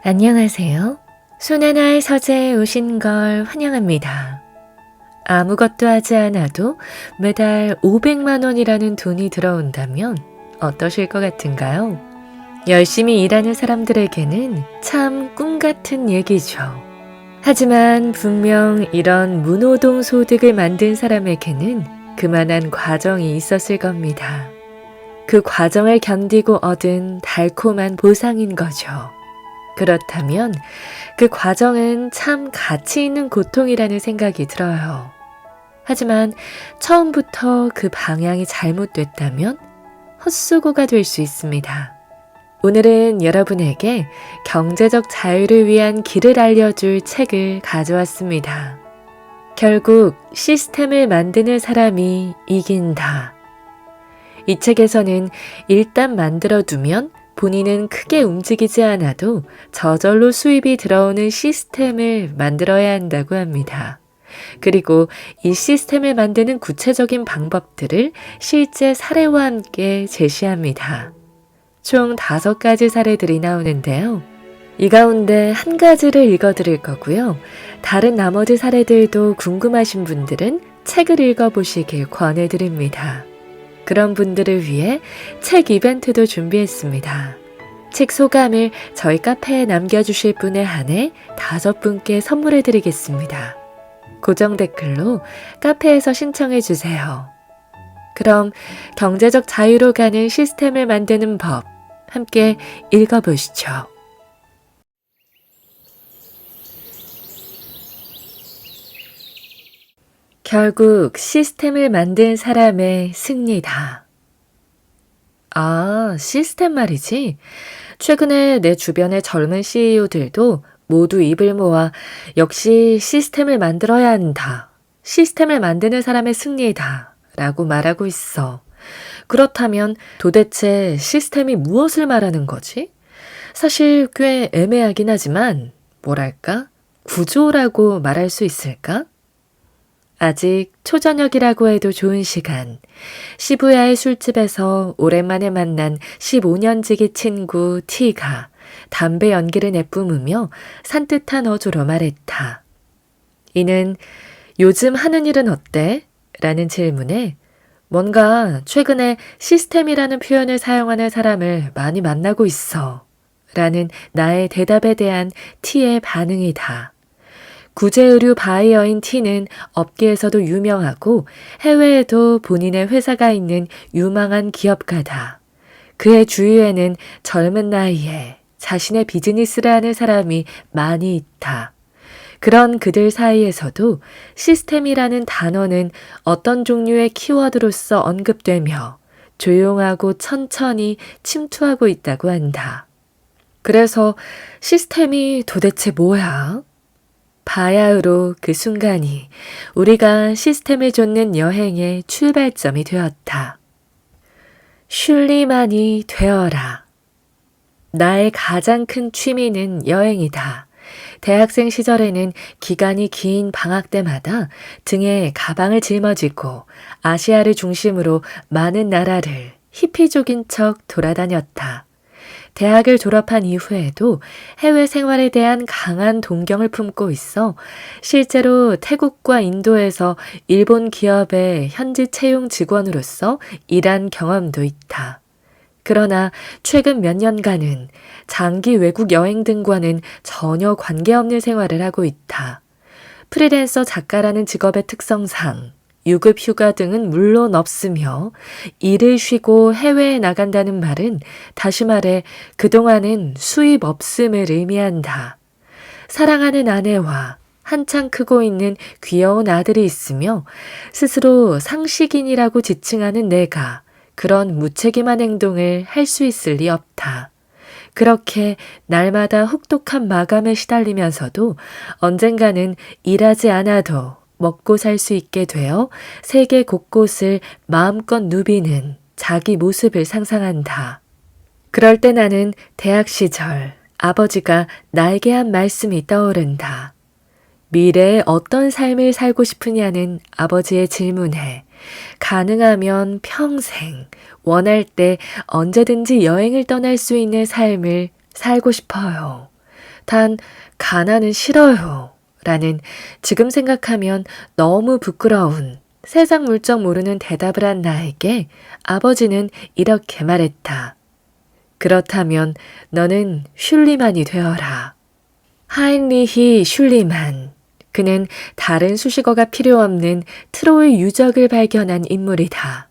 안녕하세요. 손하나의 서재에 오신 걸 환영합니다. 아무것도 하지 않아도 매달 500만 원이라는 돈이 들어온다면 어떠실 것 같은가요? 열심히 일하는 사람들에게는 참 꿈 같은 얘기죠. 하지만 분명 이런 무노동 소득을 만든 사람에게는 그만한 과정이 있었을 겁니다. 그 과정을 견디고 얻은 달콤한 보상인 거죠. 그렇다면 그 과정은 참 가치 있는 고통이라는 생각이 들어요. 하지만 처음부터 그 방향이 잘못됐다면 헛수고가 될 수 있습니다. 오늘은 여러분에게 경제적 자유를 위한 길을 알려줄 책을 가져왔습니다. 결국 시스템을 만드는 사람이 이긴다. 이 책에서는 일단 만들어두면 본인은 크게 움직이지 않아도 저절로 수입이 들어오는 시스템을 만들어야 한다고 합니다. 그리고 이 시스템을 만드는 구체적인 방법들을 실제 사례와 함께 제시합니다. 총 5가지 사례들이 나오는데요. 이 가운데 한 가지를 읽어드릴 거고요. 다른 나머지 사례들도 궁금하신 분들은 책을 읽어보시길 권해드립니다. 그런 분들을 위해 책 이벤트도 준비했습니다. 책 소감을 저희 카페에 남겨주실 분에 한해 5분께 선물해드리겠습니다. 고정 댓글로 카페에서 신청해주세요. 그럼 경제적 자유로 가는 시스템을 만드는 법 함께 읽어보시죠. 결국 시스템을 만든 사람의 승리다. 아, 시스템 말이지. 최근에 내 주변의 젊은 CEO들도 모두 입을 모아 역시 시스템을 만들어야 한다. 시스템을 만드는 사람의 승리다. 라고 말하고 있어. 그렇다면 도대체 시스템이 무엇을 말하는 거지? 사실 꽤 애매하긴 하지만 뭐랄까? 구조라고 말할 수 있을까? 아직 초저녁이라고 해도 좋은 시간. 시부야의 술집에서 오랜만에 만난 15년지기 친구 T가 담배 연기를 내뿜으며 산뜻한 어조로 말했다. 이는 요즘 하는 일은 어때? 라는 질문에 뭔가 최근에 시스템이라는 표현을 사용하는 사람을 많이 만나고 있어. 라는 나의 대답에 대한 T의 반응이다. 구제의류 바이어인 T는 업계에서도 유명하고 해외에도 본인의 회사가 있는 유망한 기업가다. 그의 주위에는 젊은 나이에 자신의 비즈니스를 하는 사람이 많이 있다. 그런 그들 사이에서도 시스템이라는 단어는 어떤 종류의 키워드로서 언급되며 조용하고 천천히 침투하고 있다고 한다. 그래서 시스템이 도대체 뭐야? 바야흐로 그 순간이 우리가 시스템을 좇는 여행의 출발점이 되었다. 슐리만이 되어라. 나의 가장 큰 취미는 여행이다. 대학생 시절에는 기간이 긴 방학 때마다 등에 가방을 짊어지고 아시아를 중심으로 많은 나라를 히피족인 척 돌아다녔다. 대학을 졸업한 이후에도 해외 생활에 대한 강한 동경을 품고 있어 실제로 태국과 인도에서 일본 기업의 현지 채용 직원으로서 일한 경험도 있다. 그러나 최근 몇 년간은 장기 외국 여행 등과는 전혀 관계없는 생활을 하고 있다. 프리랜서 작가라는 직업의 특성상 유급 휴가 등은 물론 없으며 일을 쉬고 해외에 나간다는 말은 다시 말해 그동안은 수입 없음을 의미한다. 사랑하는 아내와 한창 크고 있는 귀여운 아들이 있으며 스스로 상식인이라고 지칭하는 내가 그런 무책임한 행동을 할 수 있을 리 없다. 그렇게 날마다 혹독한 마감에 시달리면서도 언젠가는 일하지 않아도 먹고 살 수 있게 되어 세계 곳곳을 마음껏 누비는 자기 모습을 상상한다. 그럴 때 나는 대학 시절 아버지가 나에게 한 말씀이 떠오른다. 미래에 어떤 삶을 살고 싶으냐는 아버지의 질문에 가능하면 평생 원할 때 언제든지 여행을 떠날 수 있는 삶을 살고 싶어요. 단 가난은 싫어요. 라는 지금 생각하면 너무 부끄러운 세상 물정 모르는 대답을 한 나에게 아버지는 이렇게 말했다. 그렇다면 너는 슐리만이 되어라. 하인리히 슐리만. 그는 다른 수식어가 필요 없는 트로이 유적을 발견한 인물이다.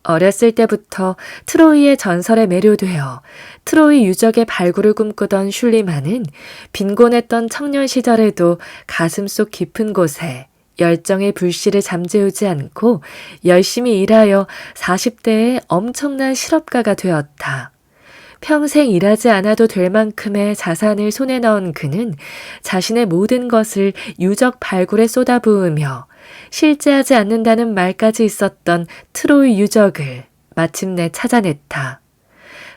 어렸을 때부터 트로이의 전설에 매료되어 트로이 유적의 발굴을 꿈꾸던 슐리만은 빈곤했던 청년 시절에도 가슴속 깊은 곳에 열정의 불씨를 잠재우지 않고 열심히 일하여 40대에 엄청난 실업가가 되었다. 평생 일하지 않아도 될 만큼의 자산을 손에 넣은 그는 자신의 모든 것을 유적 발굴에 쏟아부으며 실제하지 않는다는 말까지 있었던 트로이 유적을 마침내 찾아냈다.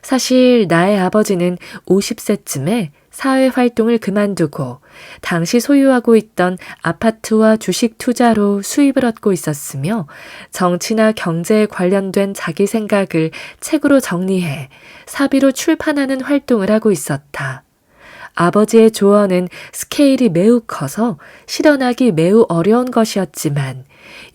사실 나의 아버지는 50세쯤에 사회활동을 그만두고 당시 소유하고 있던 아파트와 주식 투자로 수입을 얻고 있었으며 정치나 경제에 관련된 자기 생각을 책으로 정리해 사비로 출판하는 활동을 하고 있었다. 아버지의 조언은 스케일이 매우 커서 실현하기 매우 어려운 것이었지만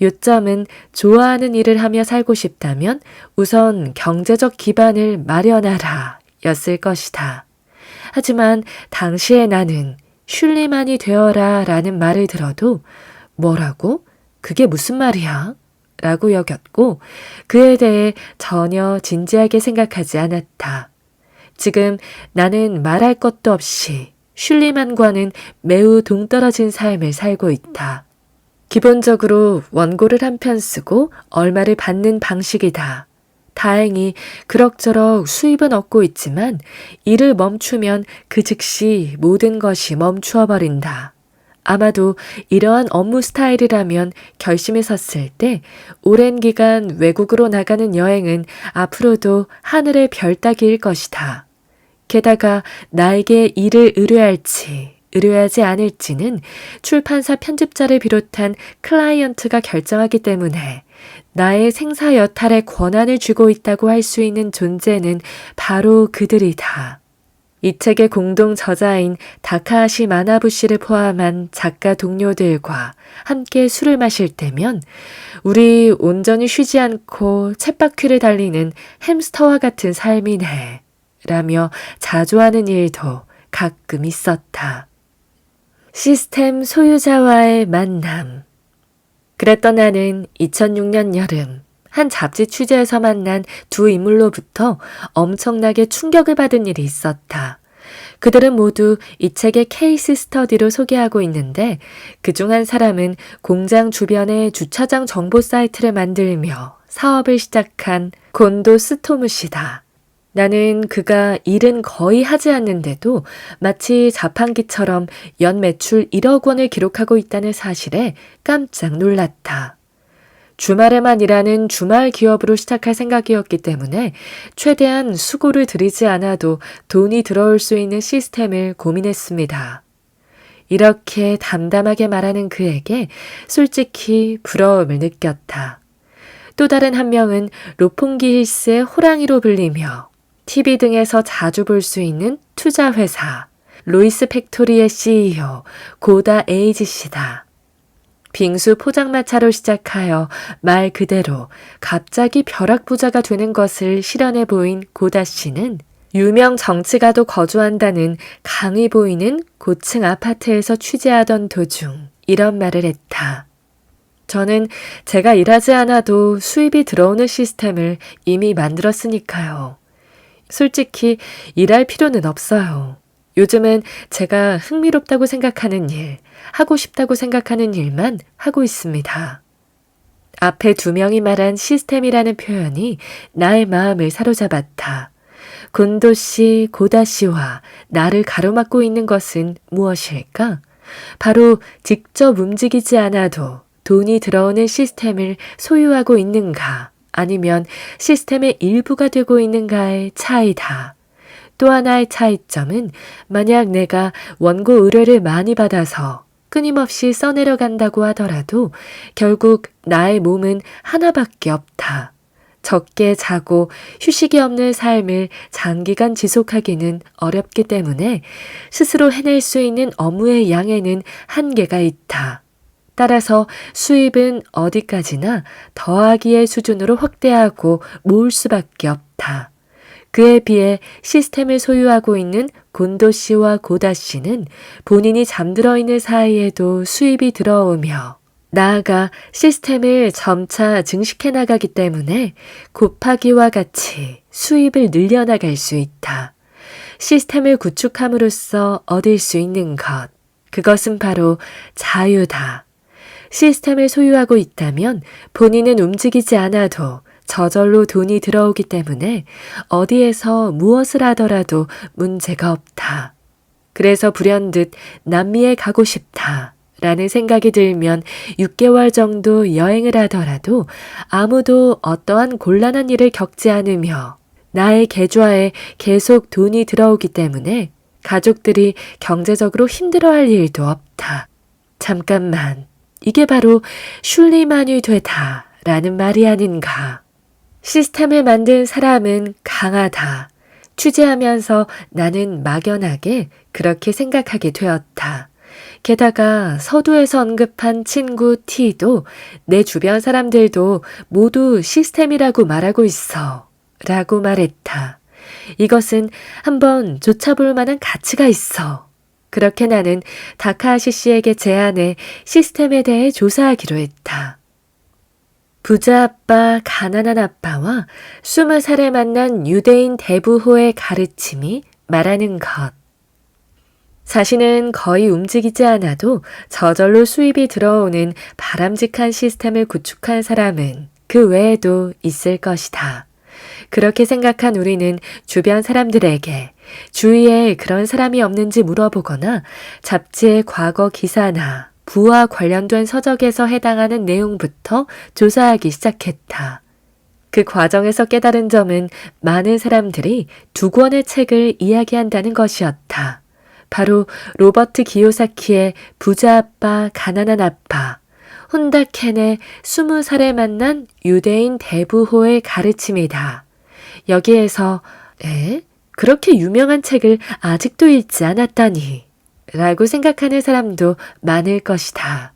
요점은 좋아하는 일을 하며 살고 싶다면 우선 경제적 기반을 마련하라 였을 것이다. 하지만 당시의 나는 슐리만이 되어라 라는 말을 들어도 뭐라고? 그게 무슨 말이야? 라고 여겼고 그에 대해 전혀 진지하게 생각하지 않았다. 지금 나는 말할 것도 없이 슐리만과는 매우 동떨어진 삶을 살고 있다. 기본적으로 원고를 한 편 쓰고 얼마를 받는 방식이다. 다행히 그럭저럭 수입은 얻고 있지만 일을 멈추면 그 즉시 모든 것이 멈추어 버린다. 아마도 이러한 업무 스타일이라면 결심이 섰을 때 오랜 기간 외국으로 나가는 여행은 앞으로도 하늘의 별 따기일 것이다. 게다가 나에게 일을 의뢰할지 의뢰하지 않을지는 출판사 편집자를 비롯한 클라이언트가 결정하기 때문에 나의 생사 여탈의 권한을 쥐고 있다고 할 수 있는 존재는 바로 그들이다. 이 책의 공동 저자인 다카하시 마나부 씨를 포함한 작가 동료들과 함께 술을 마실 때면 우리 온전히 쉬지 않고 쳇바퀴를 달리는 햄스터와 같은 삶이네 라며 자조하는 일도 가끔 있었다. 시스템 소유자와의 만남. 그랬던 나는 2006년 여름 한 잡지 취재에서 만난 두 인물로부터 엄청나게 충격을 받은 일이 있었다. 그들은 모두 이 책의 케이스 스터디로 소개하고 있는데 그중 한 사람은 공장 주변에 주차장 정보 사이트를 만들며 사업을 시작한 곤도 스토무 씨다. 나는 그가 일은 거의 하지 않는데도 마치 자판기처럼 연 매출 1억 원을 기록하고 있다는 사실에 깜짝 놀랐다. 주말에만 일하는 주말 기업으로 시작할 생각이었기 때문에 최대한 수고를 들이지 않아도 돈이 들어올 수 있는 시스템을 고민했습니다. 이렇게 담담하게 말하는 그에게 솔직히 부러움을 느꼈다. 또 다른 한 명은 로퐁기 힐스의 호랑이로 불리며 TV 등에서 자주 볼 수 있는 투자회사 로이스 팩토리의 CEO 고다 에이지 씨다. 빙수 포장마차로 시작하여 말 그대로 갑자기 벼락부자가 되는 것을 실현해 보인 고다 씨는 유명 정치가도 거주한다는 강의 보이는 고층 아파트에서 취재하던 도중 이런 말을 했다. 저는 제가 일하지 않아도 수입이 들어오는 시스템을 이미 만들었으니까요. 솔직히 일할 필요는 없어요. 요즘은 제가 흥미롭다고 생각하는 일, 하고 싶다고 생각하는 일만 하고 있습니다. 앞에 두 명이 말한 시스템이라는 표현이 나의 마음을 사로잡았다. 곤도 씨, 고다 씨와 나를 가로막고 있는 것은 무엇일까? 바로 직접 움직이지 않아도 돈이 들어오는 시스템을 소유하고 있는가? 아니면 시스템의 일부가 되고 있는가의 차이다. 또 하나의 차이점은 만약 내가 원고 의뢰를 많이 받아서 끊임없이 써내려간다고 하더라도 결국 나의 몸은 하나밖에 없다. 적게 자고 휴식이 없는 삶을 장기간 지속하기는 어렵기 때문에 스스로 해낼 수 있는 업무의 양에는 한계가 있다. 따라서 수입은 어디까지나 더하기의 수준으로 확대하고 모을 수밖에 없다. 그에 비해 시스템을 소유하고 있는 곤도 씨와 고다 씨는 본인이 잠들어 있는 사이에도 수입이 들어오며 나아가 시스템을 점차 증식해 나가기 때문에 곱하기와 같이 수입을 늘려나갈 수 있다. 시스템을 구축함으로써 얻을 수 있는 것, 그것은 바로 자유다. 시스템을 소유하고 있다면 본인은 움직이지 않아도 저절로 돈이 들어오기 때문에 어디에서 무엇을 하더라도 문제가 없다. 그래서 불현듯 남미에 가고 싶다 라는 생각이 들면 6개월 정도 여행을 하더라도 아무도 어떠한 곤란한 일을 겪지 않으며 나의 계좌에 계속 돈이 들어오기 때문에 가족들이 경제적으로 힘들어할 일도 없다. 잠깐만, 이게 바로 슐리만이 되다 라는 말이 아닌가. 시스템을 만든 사람은 강하다. 취재하면서 나는 막연하게 그렇게 생각하게 되었다. 게다가 서두에서 언급한 친구 T도 내 주변 사람들도 모두 시스템이라고 말하고 있어 라고 말했다. 이것은 한번 쫓아볼 만한 가치가 있어. 그렇게 나는 다카하시 씨에게 제안해 시스템에 대해 조사하기로 했다. 부자 아빠, 가난한 아빠와 20살에 만난 유대인 대부호의 가르침이 말하는 것. 자신은 거의 움직이지 않아도 저절로 수입이 들어오는 바람직한 시스템을 구축한 사람은 그 외에도 있을 것이다. 그렇게 생각한 우리는 주변 사람들에게 주위에 그런 사람이 없는지 물어보거나 잡지의 과거 기사나 부와 관련된 서적에서 해당하는 내용부터 조사하기 시작했다. 그 과정에서 깨달은 점은 많은 사람들이 두 권의 책을 이야기한다는 것이었다. 바로 로버트 기요사키의 부자 아빠, 가난한 아빠, 혼다 켄의 20살에 만난 유대인 대부호의 가르침이다. 여기에서 그렇게 유명한 책을 아직도 읽지 않았다니 라고 생각하는 사람도 많을 것이다.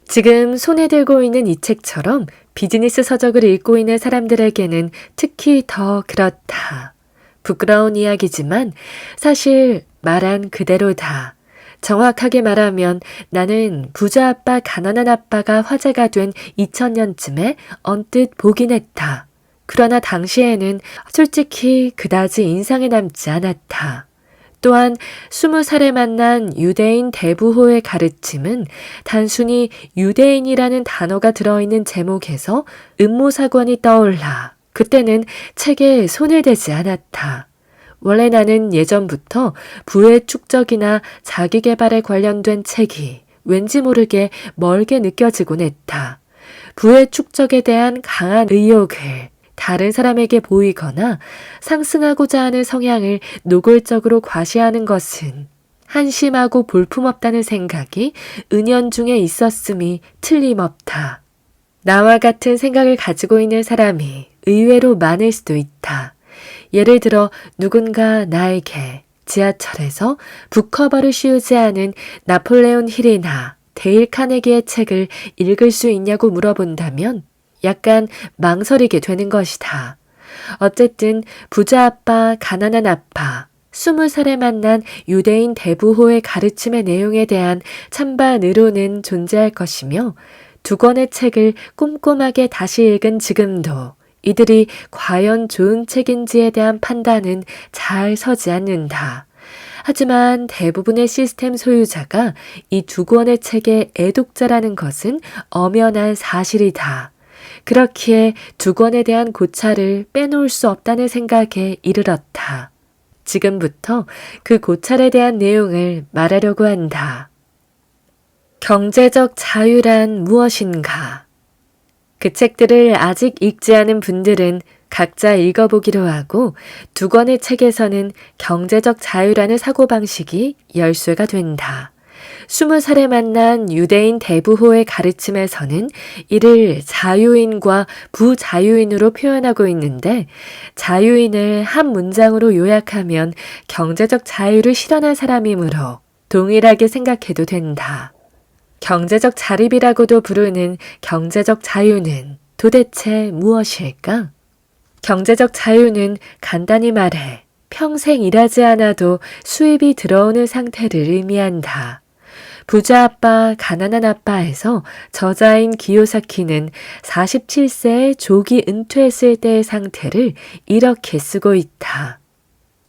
지금 손에 들고 있는 이 책처럼 비즈니스 서적을 읽고 있는 사람들에게는 특히 더 그렇다. 부끄러운 이야기지만 사실 말한 그대로다. 정확하게 말하면 나는 부자 아빠, 가난한 아빠가 화제가 된 2000년쯤에 언뜻 보긴 했다. 그러나 당시에는 솔직히 그다지 인상에 남지 않았다. 또한 20살에 만난 유대인 대부호의 가르침은 단순히 유대인이라는 단어가 들어있는 제목에서 음모사건이 떠올라 그때는 책에 손을 대지 않았다. 원래 나는 예전부터 부의 축적이나 자기계발에 관련된 책이 왠지 모르게 멀게 느껴지곤 했다. 부의 축적에 대한 강한 의욕을 다른 사람에게 보이거나 상승하고자 하는 성향을 노골적으로 과시하는 것은 한심하고 볼품없다는 생각이 은연중에 있었음이 틀림없다. 나와 같은 생각을 가지고 있는 사람이 의외로 많을 수도 있다. 예를 들어 누군가 나에게 지하철에서 북커버를 씌우지 않은 나폴레온 힐이나 데일 카네기의 책을 읽을 수 있냐고 물어본다면 약간 망설이게 되는 것이다. 어쨌든 부자 아빠, 가난한 아빠, 20살에 만난 유대인 대부호의 가르침의 내용에 대한 찬반 의로는 존재할 것이며 두 권의 책을 꼼꼼하게 다시 읽은 지금도 이들이 과연 좋은 책인지에 대한 판단은 잘 서지 않는다. 하지만 대부분의 시스템 소유자가 이 두 권의 책의 애독자라는 것은 엄연한 사실이다. 그렇기에 두 권에 대한 고찰을 빼놓을 수 없다는 생각에 이르렀다. 지금부터 그 고찰에 대한 내용을 말하려고 한다. 경제적 자유란 무엇인가? 그 책들을 아직 읽지 않은 분들은 각자 읽어보기로 하고 두 권의 책에서는 경제적 자유라는 사고방식이 열쇠가 된다. 20살에 만난 유대인 대부호의 가르침에서는 이를 자유인과 부자유인으로 표현하고 있는데 자유인을 한 문장으로 요약하면 경제적 자유를 실현한 사람이므로 동일하게 생각해도 된다. 경제적 자립이라고도 부르는 경제적 자유는 도대체 무엇일까? 경제적 자유는 간단히 말해 평생 일하지 않아도 수입이 들어오는 상태를 의미한다. 부자 아빠, 가난한 아빠에서 저자인 기요사키는 47세에 조기 은퇴했을 때의 상태를 이렇게 쓰고 있다.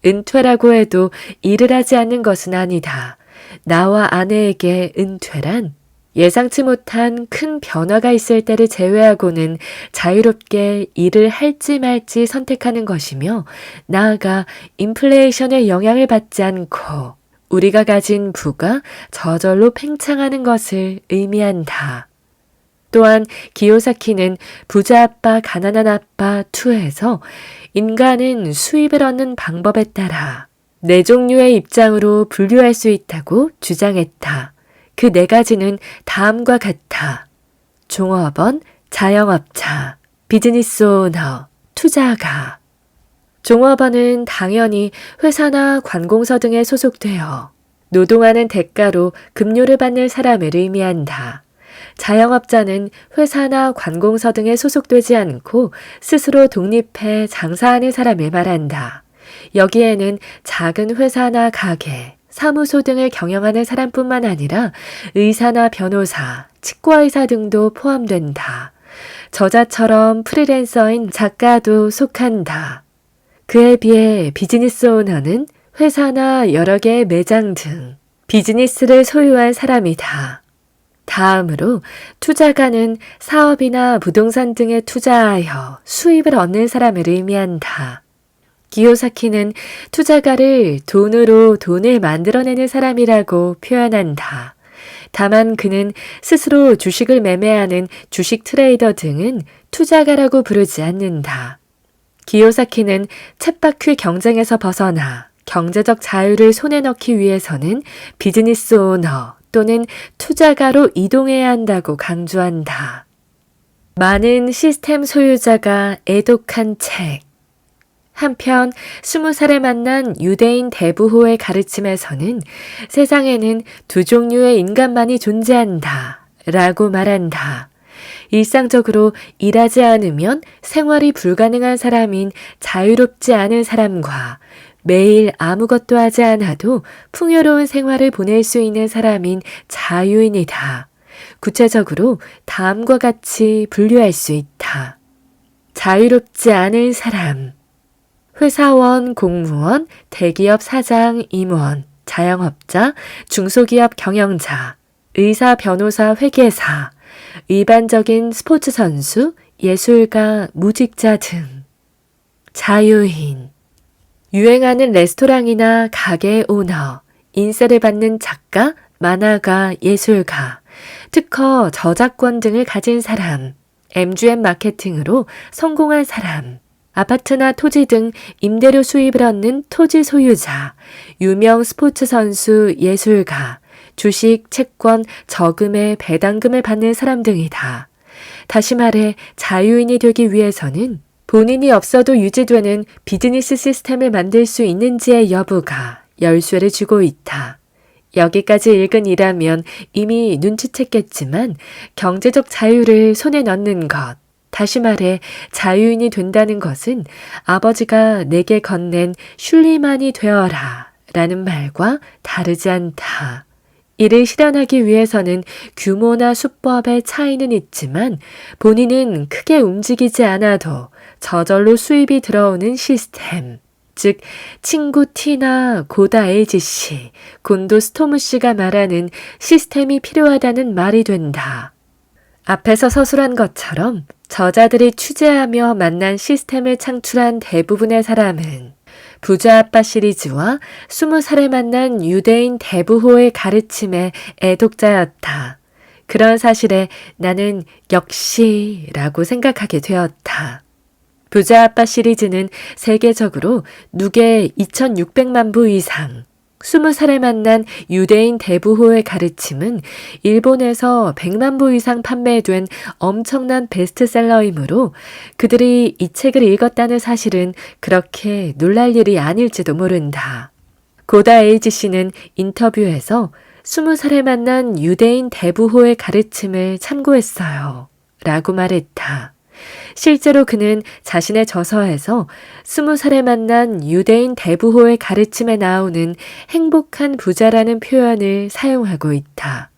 은퇴라고 해도 일을 하지 않는 것은 아니다. 나와 아내에게 은퇴란 예상치 못한 큰 변화가 있을 때를 제외하고는 자유롭게 일을 할지 말지 선택하는 것이며 나아가 인플레이션의 영향을 받지 않고 우리가 가진 부가 저절로 팽창하는 것을 의미한다. 또한 기요사키는 부자 아빠, 가난한 아빠 2에서 인간은 수입을 얻는 방법에 따라 4종류의 입장으로 분류할 수 있다고 주장했다. 그 4가지는 다음과 같아. 종업원, 자영업자, 비즈니스 오너, 투자가. 종업원은 당연히 회사나 관공서 등에 소속되어 노동하는 대가로 급료를 받는 사람을 의미한다. 자영업자는 회사나 관공서 등에 소속되지 않고 스스로 독립해 장사하는 사람을 말한다. 여기에는 작은 회사나 가게, 사무소 등을 경영하는 사람뿐만 아니라 의사나 변호사, 치과의사 등도 포함된다. 저자처럼 프리랜서인 작가도 속한다. 그에 비해 비즈니스 오너는 회사나 여러 개의 매장 등 비즈니스를 소유한 사람이다. 다음으로 투자가는 사업이나 부동산 등에 투자하여 수입을 얻는 사람을 의미한다. 기요사키는 투자가를 돈으로 돈을 만들어내는 사람이라고 표현한다. 다만 그는 스스로 주식을 매매하는 주식 트레이더 등은 투자가라고 부르지 않는다. 기요사키는 쳇바퀴 경쟁에서 벗어나 경제적 자유를 손에 넣기 위해서는 비즈니스 오너 또는 투자가로 이동해야 한다고 강조한다. 많은 시스템 소유자가 애독한 책. 한편 20살에 만난 유대인 대부호의 가르침에서는 세상에는 2종류의 인간만이 존재한다 라고 말한다. 일상적으로 일하지 않으면 생활이 불가능한 사람인 자유롭지 않은 사람과 매일 아무것도 하지 않아도 풍요로운 생활을 보낼 수 있는 사람인 자유인이다. 구체적으로 다음과 같이 분류할 수 있다. 자유롭지 않은 사람, 회사원, 공무원, 대기업 사장, 임원, 자영업자, 중소기업 경영자, 의사, 변호사, 회계사, 일반적인 스포츠 선수, 예술가, 무직자 등. 자유인, 유행하는 레스토랑이나 가게 오너, 인세를 받는 작가, 만화가, 예술가, 특허, 저작권 등을 가진 사람, MGM 마케팅으로 성공한 사람, 아파트나 토지 등 임대료 수입을 얻는 토지 소유자, 유명 스포츠 선수, 예술가, 주식, 채권, 저금의 배당금을 받는 사람 등이다. 다시 말해 자유인이 되기 위해서는 본인이 없어도 유지되는 비즈니스 시스템을 만들 수 있는지의 여부가 열쇠를 주고 있다. 여기까지 읽은 이라면 이미 눈치챘겠지만 경제적 자유를 손에 넣는 것, 다시 말해 자유인이 된다는 것은 아버지가 내게 건넨 슐리만이 되어라 라는 말과 다르지 않다. 이를 실현하기 위해서는 규모나 수법의 차이는 있지만 본인은 크게 움직이지 않아도 저절로 수입이 들어오는 시스템, 즉 친구 T나 고다 LGC, 곤도 스토무 씨가 말하는 시스템이 필요하다는 말이 된다. 앞에서 서술한 것처럼 저자들이 취재하며 만난 시스템을 창출한 대부분의 사람은 부자 아빠 시리즈와 20살에 만난 유대인 대부호의 가르침의 애독자였다. 그런 사실에 나는 역시라고 생각하게 되었다. 부자 아빠 시리즈는 세계적으로 누계 2,600만 부 이상, 20살에 만난 유대인 대부호의 가르침은 일본에서 100만 부 이상 판매된 엄청난 베스트셀러이므로 그들이 이 책을 읽었다는 사실은 그렇게 놀랄 일이 아닐지도 모른다. 고다 에이지 씨는 인터뷰에서 20살에 만난 유대인 대부호의 가르침을 참고했어요. 라고 말했다. 실제로 그는 자신의 저서에서 20살에 만난 유대인 대부호의 가르침에 나오는 행복한 부자라는 표현을 사용하고 있다.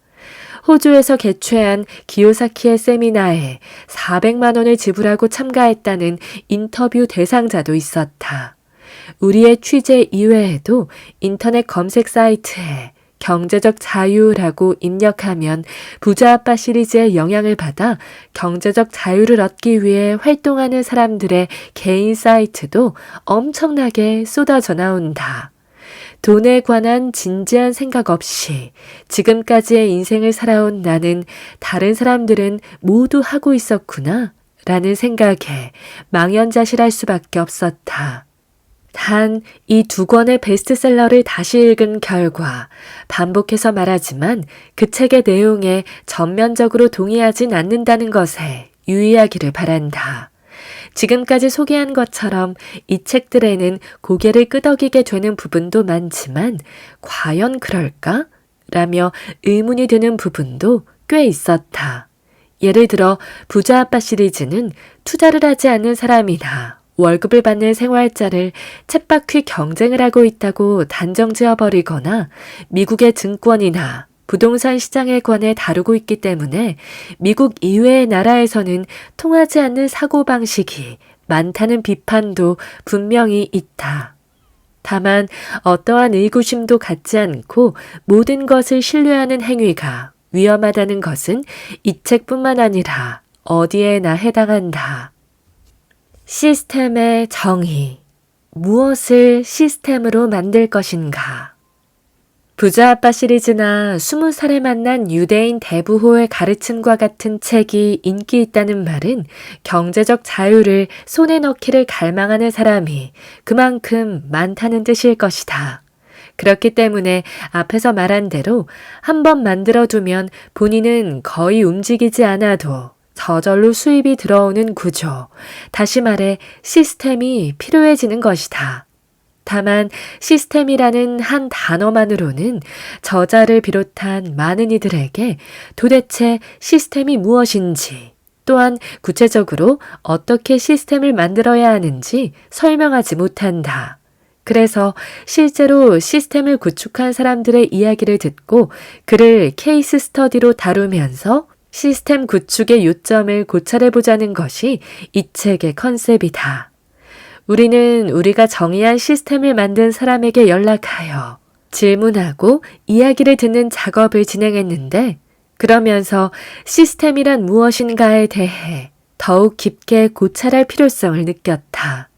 호주에서 개최한 기요사키의 세미나에 400만 원을 지불하고 참가했다는 인터뷰 대상자도 있었다. 우리의 취재 이외에도 인터넷 검색 사이트에 경제적 자유라고 입력하면 부자 아빠 시리즈의 영향을 받아 경제적 자유를 얻기 위해 활동하는 사람들의 개인 사이트도 엄청나게 쏟아져 나온다. 돈에 관한 진지한 생각 없이 지금까지의 인생을 살아온 나는 다른 사람들은 모두 하고 있었구나 라는 생각에 망연자실할 수밖에 없었다. 단 이 2권의 베스트셀러를 다시 읽은 결과 반복해서 말하지만 그 책의 내용에 전면적으로 동의하진 않는다는 것에 유의하기를 바란다. 지금까지 소개한 것처럼 이 책들에는 고개를 끄덕이게 되는 부분도 많지만 과연 그럴까? 라며 의문이 드는 부분도 꽤 있었다. 예를 들어 부자 아빠 시리즈는 투자를 하지 않는 사람이나 월급을 받는 생활자를 쳇바퀴 경쟁을 하고 있다고 단정 지어버리거나 미국의 증권이나 부동산 시장에 관해 다루고 있기 때문에 미국 이외의 나라에서는 통하지 않는 사고방식이 많다는 비판도 분명히 있다. 다만 어떠한 의구심도 갖지 않고 모든 것을 신뢰하는 행위가 위험하다는 것은 이 책뿐만 아니라 어디에나 해당한다. 시스템의 정의. 무엇을 시스템으로 만들 것인가? 부자 아빠 시리즈나 20살에 만난 유대인 대부호의 가르침과 같은 책이 인기 있다는 말은 경제적 자유를 손에 넣기를 갈망하는 사람이 그만큼 많다는 뜻일 것이다. 그렇기 때문에 앞에서 말한 대로 한번 만들어두면 본인은 거의 움직이지 않아도 저절로 수입이 들어오는 구조, 다시 말해 시스템이 필요해지는 것이다. 다만 시스템이라는 한 단어만으로는 저자를 비롯한 많은 이들에게 도대체 시스템이 무엇인지, 또한 구체적으로 어떻게 시스템을 만들어야 하는지 설명하지 못한다. 그래서 실제로 시스템을 구축한 사람들의 이야기를 듣고 그를 케이스 스터디로 다루면서 시스템 구축의 요점을 고찰해보자는 것이 이 책의 컨셉이다. 우리는 우리가 정의한 시스템을 만든 사람에게 연락하여 질문하고 이야기를 듣는 작업을 진행했는데 그러면서 시스템이란 무엇인가에 대해 더욱 깊게 고찰할 필요성을 느꼈다.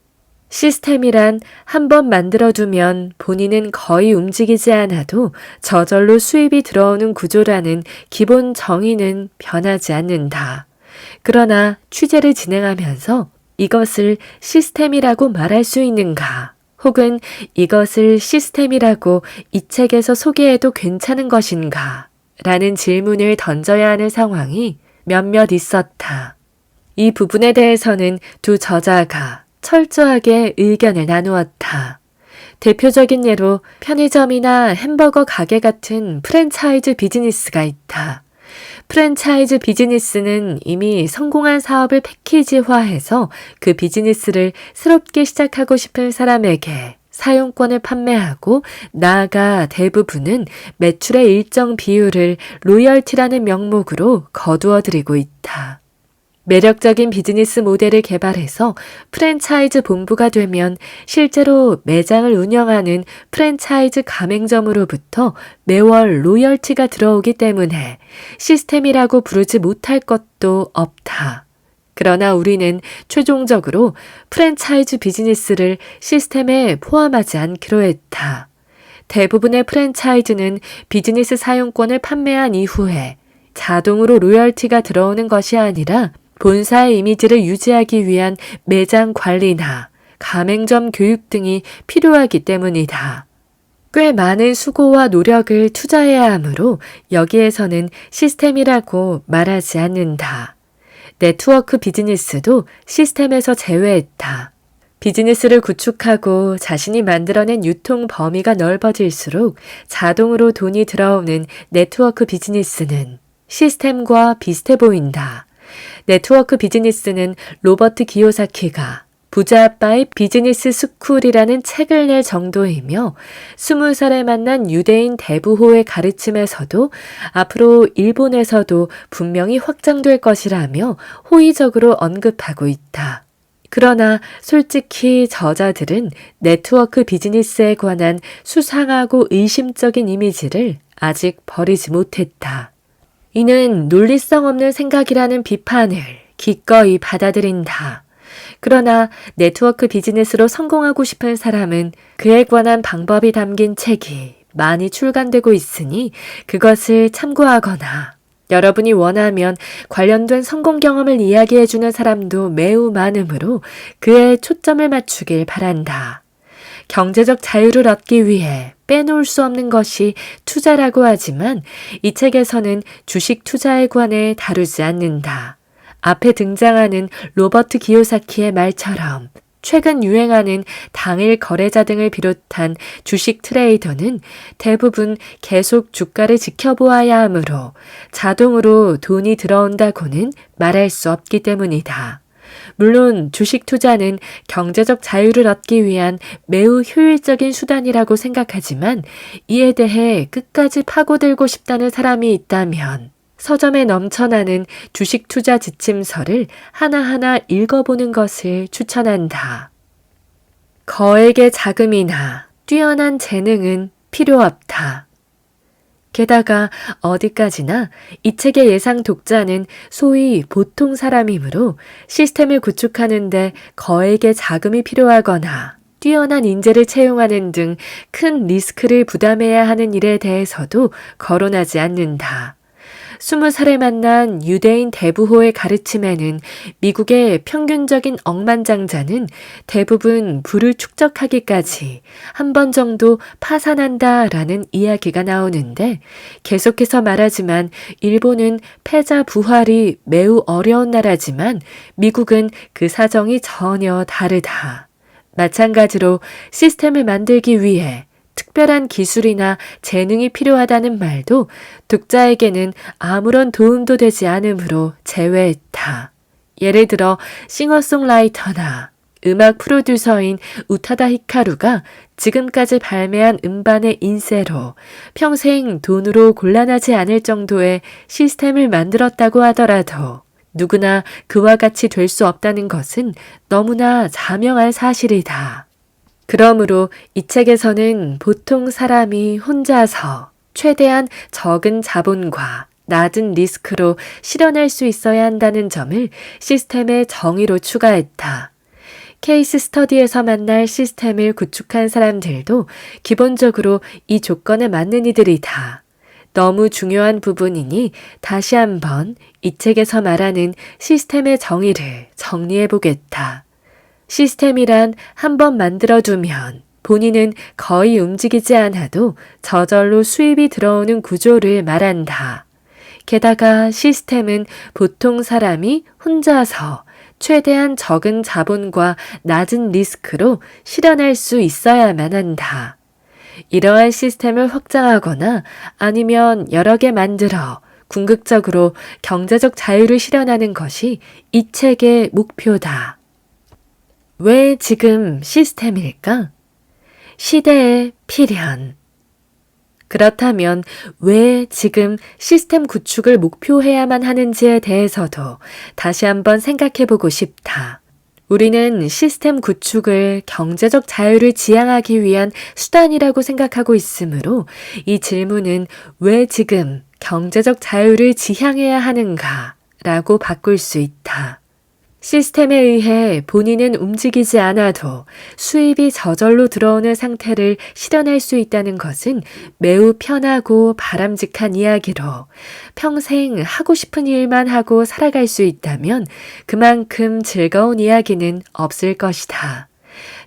시스템이란 한번 만들어두면 본인은 거의 움직이지 않아도 저절로 수입이 들어오는 구조라는 기본 정의는 변하지 않는다. 그러나 취재를 진행하면서 이것을 시스템이라고 말할 수 있는가? 혹은 이것을 시스템이라고 이 책에서 소개해도 괜찮은 것인가? 라는 질문을 던져야 하는 상황이 몇몇 있었다. 이 부분에 대해서는 두 저자가 철저하게 의견을 나누었다. 대표적인 예로 편의점이나 햄버거 가게 같은 프랜차이즈 비즈니스가 있다. 프랜차이즈 비즈니스는 이미 성공한 사업을 패키지화해서 그 비즈니스를 새롭게 시작하고 싶은 사람에게 사용권을 판매하고 나아가 대부분은 매출의 일정 비율을 로열티라는 명목으로 거두어 들이고 있다. 매력적인 비즈니스 모델을 개발해서 프랜차이즈 본부가 되면 실제로 매장을 운영하는 프랜차이즈 가맹점으로부터 매월 로열티가 들어오기 때문에 시스템이라고 부르지 못할 것도 없다. 그러나 우리는 최종적으로 프랜차이즈 비즈니스를 시스템에 포함하지 않기로 했다. 대부분의 프랜차이즈는 비즈니스 사용권을 판매한 이후에 자동으로 로열티가 들어오는 것이 아니라 본사의 이미지를 유지하기 위한 매장 관리나 가맹점 교육 등이 필요하기 때문이다. 꽤 많은 수고와 노력을 투자해야 하므로 여기에서는 시스템이라고 말하지 않는다. 네트워크 비즈니스도 시스템에서 제외했다. 비즈니스를 구축하고 자신이 만들어낸 유통 범위가 넓어질수록 자동으로 돈이 들어오는 네트워크 비즈니스는 시스템과 비슷해 보인다. 네트워크 비즈니스는 로버트 기요사키가 부자 아빠의 비즈니스 스쿨이라는 책을 낼 정도이며 20살에 만난 유대인 대부호의 가르침에서도 앞으로 일본에서도 분명히 확장될 것이라며 호의적으로 언급하고 있다. 그러나 솔직히 저자들은 네트워크 비즈니스에 관한 수상하고 의심적인 이미지를 아직 버리지 못했다. 이는 논리성 없는 생각이라는 비판을 기꺼이 받아들인다. 그러나 네트워크 비즈니스로 성공하고 싶은 사람은 그에 관한 방법이 담긴 책이 많이 출간되고 있으니 그것을 참고하거나 여러분이 원하면 관련된 성공 경험을 이야기해주는 사람도 매우 많으므로 그에 초점을 맞추길 바란다. 경제적 자유를 얻기 위해 빼놓을 수 없는 것이 투자라고 하지만 이 책에서는 주식 투자에 관해 다루지 않는다. 앞에 등장하는 로버트 기요사키의 말처럼 최근 유행하는 당일 거래자 등을 비롯한 주식 트레이더는 대부분 계속 주가를 지켜보아야 하므로 자동으로 돈이 들어온다고는 말할 수 없기 때문이다. 물론 주식 투자는 경제적 자유를 얻기 위한 매우 효율적인 수단이라고 생각하지만 이에 대해 끝까지 파고들고 싶다는 사람이 있다면 서점에 넘쳐나는 주식 투자 지침서를 하나하나 읽어보는 것을 추천한다. 거액의 자금이나 뛰어난 재능은 필요 없다. 게다가 어디까지나 이 책의 예상 독자는 소위 보통 사람이므로 시스템을 구축하는데 거액의 자금이 필요하거나 뛰어난 인재를 채용하는 등 큰 리스크를 부담해야 하는 일에 대해서도 거론하지 않는다. 20살에 만난 유대인 대부호의 가르침에는 미국의 평균적인 억만장자는 대부분 부를 축적하기까지 한 번 정도 파산한다라는 이야기가 나오는데 계속해서 말하지만 일본은 패자 부활이 매우 어려운 나라지만 미국은 그 사정이 전혀 다르다. 마찬가지로 시스템을 만들기 위해 특별한 기술이나 재능이 필요하다는 말도 독자에게는 아무런 도움도 되지 않으므로 제외했다. 예를 들어 싱어송라이터나 음악 프로듀서인 우타다 히카루가 지금까지 발매한 음반의 인세로 평생 돈으로 곤란하지 않을 정도의 시스템을 만들었다고 하더라도 누구나 그와 같이 될 수 없다는 것은 너무나 자명한 사실이다. 그러므로 이 책에서는 보통 사람이 혼자서 최대한 적은 자본과 낮은 리스크로 실현할 수 있어야 한다는 점을 시스템의 정의로 추가했다. 케이스 스터디에서 만날 시스템을 구축한 사람들도 기본적으로 이 조건에 맞는 이들이다. 너무 중요한 부분이니 다시 한번 이 책에서 말하는 시스템의 정의를 정리해 보겠다. 시스템이란 한번 만들어두면 본인은 거의 움직이지 않아도 저절로 수입이 들어오는 구조를 말한다. 게다가 시스템은 보통 사람이 혼자서 최대한 적은 자본과 낮은 리스크로 실현할 수 있어야만 한다. 이러한 시스템을 확장하거나 아니면 여러 개 만들어 궁극적으로 경제적 자유를 실현하는 것이 이 책의 목표다. 왜 지금 시스템일까? 시대의 필연. 그렇다면 왜 지금 시스템 구축을 목표해야만 하는지에 대해서도 다시 한번 생각해보고 싶다. 우리는 시스템 구축을 경제적 자유를 지향하기 위한 수단이라고 생각하고 있으므로 이 질문은 왜 지금 경제적 자유를 지향해야 하는가? 라고 바꿀 수 있다. 시스템에 의해 본인은 움직이지 않아도 수입이 저절로 들어오는 상태를 실현할 수 있다는 것은 매우 편하고 바람직한 이야기로 평생 하고 싶은 일만 하고 살아갈 수 있다면 그만큼 즐거운 이야기는 없을 것이다.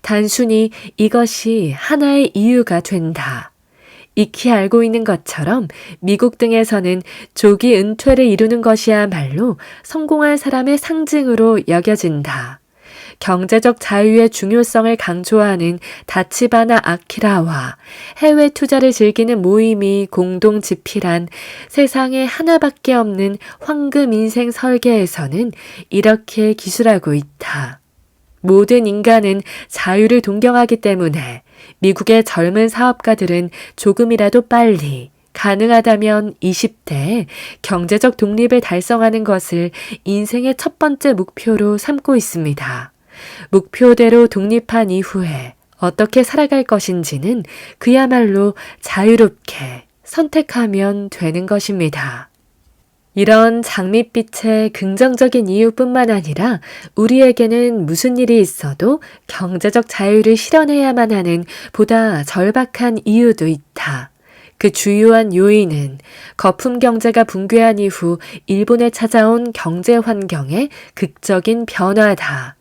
단순히 이것이 하나의 이유가 된다. 익히 알고 있는 것처럼 미국 등에서는 조기 은퇴를 이루는 것이야말로 성공한 사람의 상징으로 여겨진다. 경제적 자유의 중요성을 강조하는 다치바나 아키라와 해외 투자를 즐기는 모임이 공동 집필한 세상에 하나밖에 없는 황금 인생 설계에서는 이렇게 기술하고 있다. 모든 인간은 자유를 동경하기 때문에 미국의 젊은 사업가들은 조금이라도 빨리 가능하다면 20대에 경제적 독립을 달성하는 것을 인생의 첫 번째 목표로 삼고 있습니다. 목표대로 독립한 이후에 어떻게 살아갈 것인지는 그야말로 자유롭게 선택하면 되는 것입니다. 이런 장밋빛의 긍정적인 이유뿐만 아니라 우리에게는 무슨 일이 있어도 경제적 자유를 실현해야만 하는 보다 절박한 이유도 있다. 그 주요한 요인은 거품 경제가 붕괴한 이후 일본에 찾아온 경제 환경의 극적인 변화다.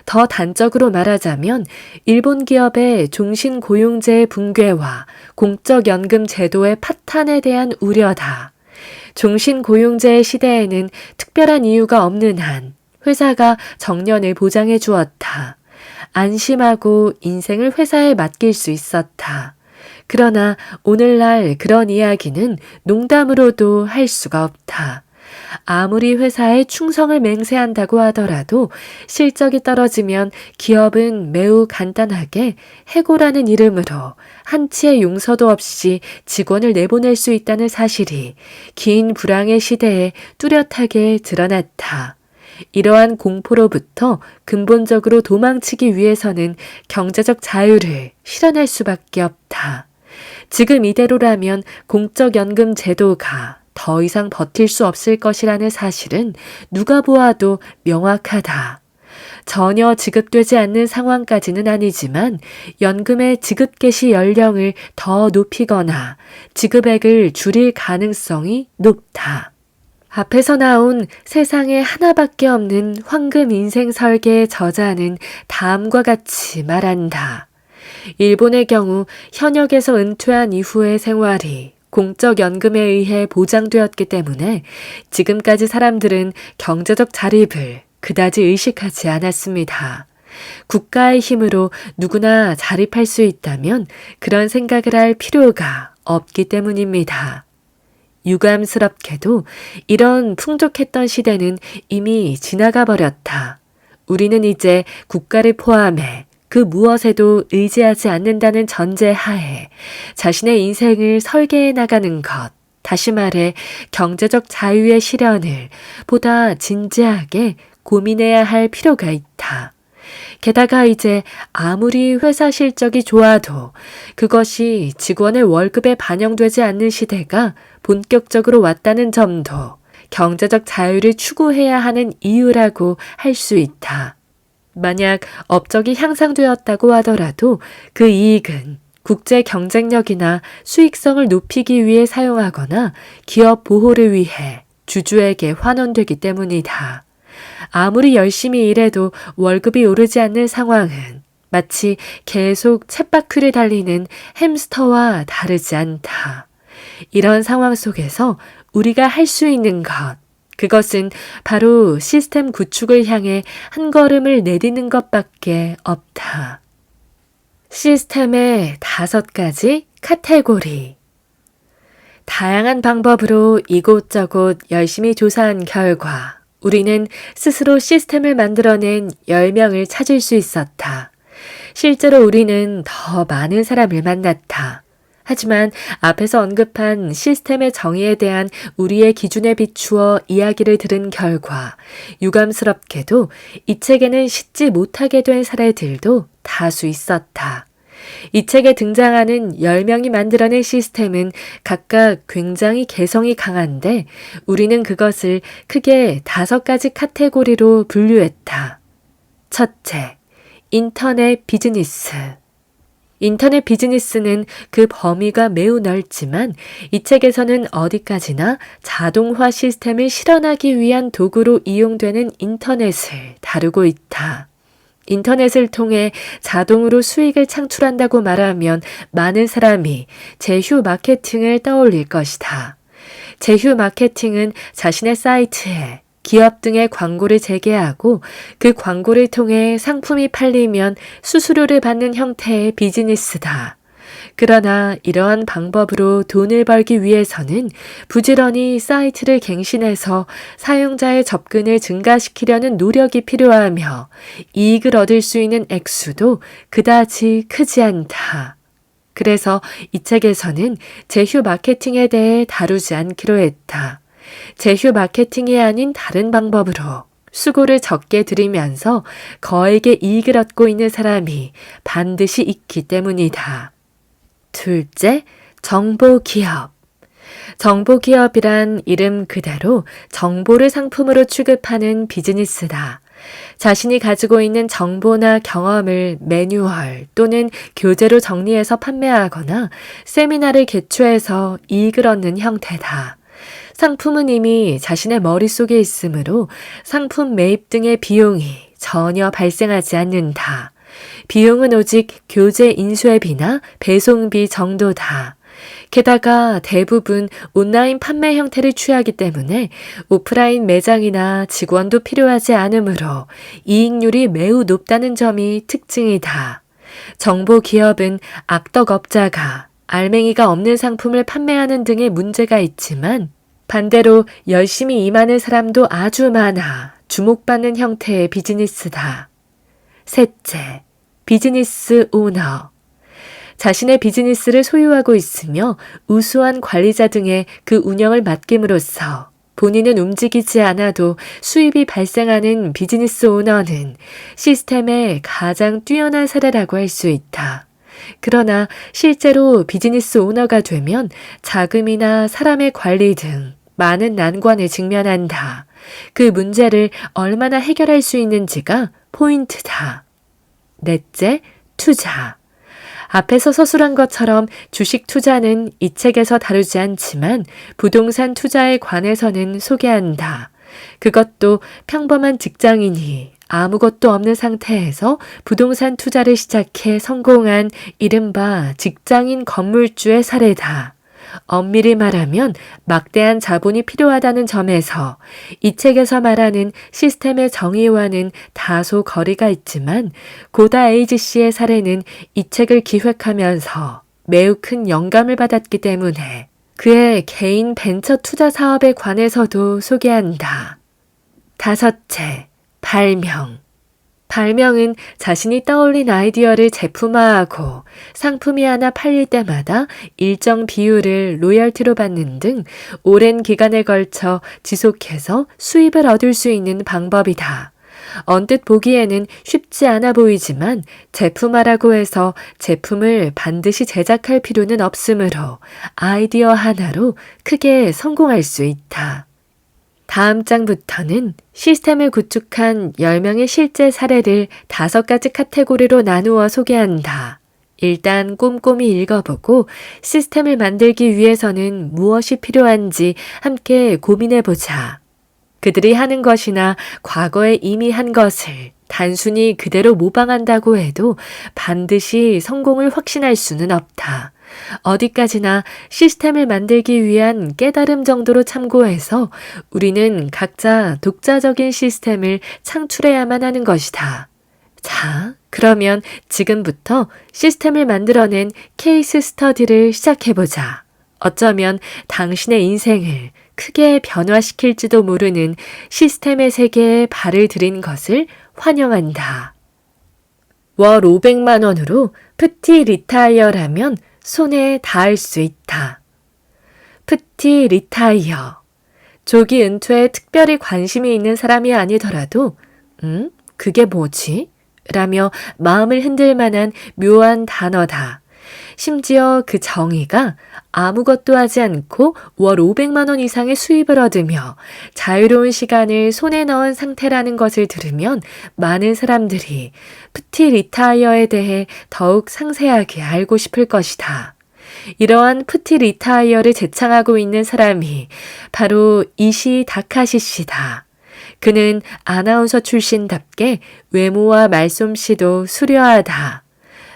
더 단적으로 말하자면 일본 기업의 종신고용제의 붕괴와 공적연금 제도의 파탄에 대한 우려다. 종신고용제의 시대에는 특별한 이유가 없는 한 회사가 정년을 보장해 주었다. 안심하고 인생을 회사에 맡길 수 있었다. 그러나 오늘날 그런 이야기는 농담으로도 할 수가 없다. 아무리 회사에 충성을 맹세한다고 하더라도 실적이 떨어지면 기업은 매우 간단하게 해고라는 이름으로 한치의 용서도 없이 직원을 내보낼 수 있다는 사실이 긴 불황의 시대에 뚜렷하게 드러났다. 이러한 공포로부터 근본적으로 도망치기 위해서는 경제적 자유를 실현할 수밖에 없다. 지금 이대로라면 공적연금 제도가 더 이상 버틸 수 없을 것이라는 사실은 누가 보아도 명확하다. 전혀 지급되지 않는 상황까지는 아니지만 연금의 지급 개시 연령을 더 높이거나 지급액을 줄일 가능성이 높다. 앞에서 나온 세상에 하나밖에 없는 황금 인생 설계의 저자는 다음과 같이 말한다. 일본의 경우 현역에서 은퇴한 이후의 생활이 공적연금에 의해 보장되었기 때문에 지금까지 사람들은 경제적 자립을 그다지 의식하지 않았습니다. 국가의 힘으로 누구나 자립할 수 있다면 그런 생각을 할 필요가 없기 때문입니다. 유감스럽게도 이런 풍족했던 시대는 이미 지나가 버렸다. 우리는 이제 국가를 포함해 그 무엇에도 의지하지 않는다는 전제하에 자신의 인생을 설계해 나가는 것, 다시 말해 경제적 자유의 실현을 보다 진지하게 고민해야 할 필요가 있다. 게다가 이제 아무리 회사 실적이 좋아도 그것이 직원의 월급에 반영되지 않는 시대가 본격적으로 왔다는 점도 경제적 자유를 추구해야 하는 이유라고 할 수 있다. 만약 업적이 향상되었다고 하더라도 그 이익은 국제 경쟁력이나 수익성을 높이기 위해 사용하거나 기업 보호를 위해 주주에게 환원되기 때문이다. 아무리 열심히 일해도 월급이 오르지 않는 상황은 마치 계속 쳇바퀴를 달리는 햄스터와 다르지 않다. 이런 상황 속에서 우리가 할 수 있는 것, 그것은 바로 시스템 구축을 향해 한 걸음을 내딛는 것밖에 없다. 시스템의 5가지 카테고리. 다양한 방법으로 이곳저곳 열심히 조사한 결과 우리는 스스로 시스템을 만들어낸 10명을 찾을 수 있었다. 실제로 우리는 더 많은 사람을 만났다. 하지만 앞에서 언급한 시스템의 정의에 대한 우리의 기준에 비추어 이야기를 들은 결과 유감스럽게도 이 책에는 싣지 못하게 된 사례들도 다수 있었다. 이 책에 등장하는 10명이 만들어낸 시스템은 각각 굉장히 개성이 강한데 우리는 그것을 크게 5가지 카테고리로 분류했다. 첫째, 인터넷 비즈니스. 인터넷 비즈니스는 그 범위가 매우 넓지만 이 책에서는 어디까지나 자동화 시스템을 실현하기 위한 도구로 이용되는 인터넷을 다루고 있다. 인터넷을 통해 자동으로 수익을 창출한다고 말하면 많은 사람이 제휴 마케팅을 떠올릴 것이다. 제휴 마케팅은 자신의 사이트에 기업 등의 광고를 재개하고 그 광고를 통해 상품이 팔리면 수수료를 받는 형태의 비즈니스다. 그러나 이러한 방법으로 돈을 벌기 위해서는 부지런히 사이트를 갱신해서 사용자의 접근을 증가시키려는 노력이 필요하며 이익을 얻을 수 있는 액수도 그다지 크지 않다. 그래서 이 책에서는 제휴 마케팅에 대해 다루지 않기로 했다. 제휴 마케팅이 아닌 다른 방법으로 수고를 적게 들이면서 거액의 이익을 얻고 있는 사람이 반드시 있기 때문이다. 둘째, 정보기업. 정보기업이란 이름 그대로 정보를 상품으로 취급하는 비즈니스다. 자신이 가지고 있는 정보나 경험을 매뉴얼 또는 교재로 정리해서 판매하거나 세미나를 개최해서 이익을 얻는 형태다. 상품은 이미 자신의 머릿속에 있으므로 상품 매입 등의 비용이 전혀 발생하지 않는다. 비용은 오직 교재 인쇄비나 배송비 정도다. 게다가 대부분 온라인 판매 형태를 취하기 때문에 오프라인 매장이나 직원도 필요하지 않으므로 이익률이 매우 높다는 점이 특징이다. 정보기업은 악덕업자가 알맹이가 없는 상품을 판매하는 등의 문제가 있지만 반대로 열심히 임하는 사람도 아주 많아 주목받는 형태의 비즈니스다. 셋째, 비즈니스 오너. 자신의 비즈니스를 소유하고 있으며 우수한 관리자 등의 그 운영을 맡김으로써 본인은 움직이지 않아도 수입이 발생하는 비즈니스 오너는 시스템의 가장 뛰어난 사례라고 할 수 있다. 그러나 실제로 비즈니스 오너가 되면 자금이나 사람의 관리 등 많은 난관에 직면한다. 그 문제를 얼마나 해결할 수 있는지가 포인트다. 넷째, 투자. 앞에서 서술한 것처럼 주식 투자는 이 책에서 다루지 않지만 부동산 투자에 관해서는 소개한다. 그것도 평범한 직장인이 아무것도 없는 상태에서 부동산 투자를 시작해 성공한 이른바 직장인 건물주의 사례다. 엄밀히 말하면 막대한 자본이 필요하다는 점에서 이 책에서 말하는 시스템의 정의와는 다소 거리가 있지만 고다 에이지 씨의 사례는 이 책을 기획하면서 매우 큰 영감을 받았기 때문에 그의 개인 벤처 투자 사업에 관해서도 소개한다. 다섯째, 발명. 발명은 자신이 떠올린 아이디어를 제품화하고 상품이 하나 팔릴 때마다 일정 비율을 로열티로 받는 등 오랜 기간에 걸쳐 지속해서 수입을 얻을 수 있는 방법이다. 언뜻 보기에는 쉽지 않아 보이지만 제품화라고 해서 제품을 반드시 제작할 필요는 없으므로 아이디어 하나로 크게 성공할 수 있다. 다음 장부터는 시스템을 구축한 10명의 실제 사례를 5가지 카테고리로 나누어 소개한다. 일단 꼼꼼히 읽어보고 시스템을 만들기 위해서는 무엇이 필요한지 함께 고민해보자. 그들이 하는 것이나 과거에 이미 한 것을 단순히 그대로 모방한다고 해도 반드시 성공을 확신할 수는 없다. 어디까지나 시스템을 만들기 위한 깨달음 정도로 참고해서 우리는 각자 독자적인 시스템을 창출해야만 하는 것이다. 자, 그러면 지금부터 시스템을 만들어낸 케이스 스터디를 시작해보자. 어쩌면 당신의 인생을 크게 변화시킬지도 모르는 시스템의 세계에 발을 들인 것을 환영한다. 월 500만 원으로 프티 리타이어라면 손에 닿을 수 있다. 프티 리타이어. 조기 은퇴에 특별히 관심이 있는 사람이 아니더라도 그게 뭐지? 라며 마음을 흔들 만한 묘한 단어다. 심지어 그 정의가 아무것도 하지 않고 월 500만 원 이상의 수입을 얻으며 자유로운 시간을 손에 넣은 상태라는 것을 들으면 많은 사람들이 프티 리타이어에 대해 더욱 상세하게 알고 싶을 것이다. 이러한 프티 리타이어를 제창하고 있는 사람이 바로 이시 다카시 씨다. 그는 아나운서 출신답게 외모와 말솜씨도 수려하다.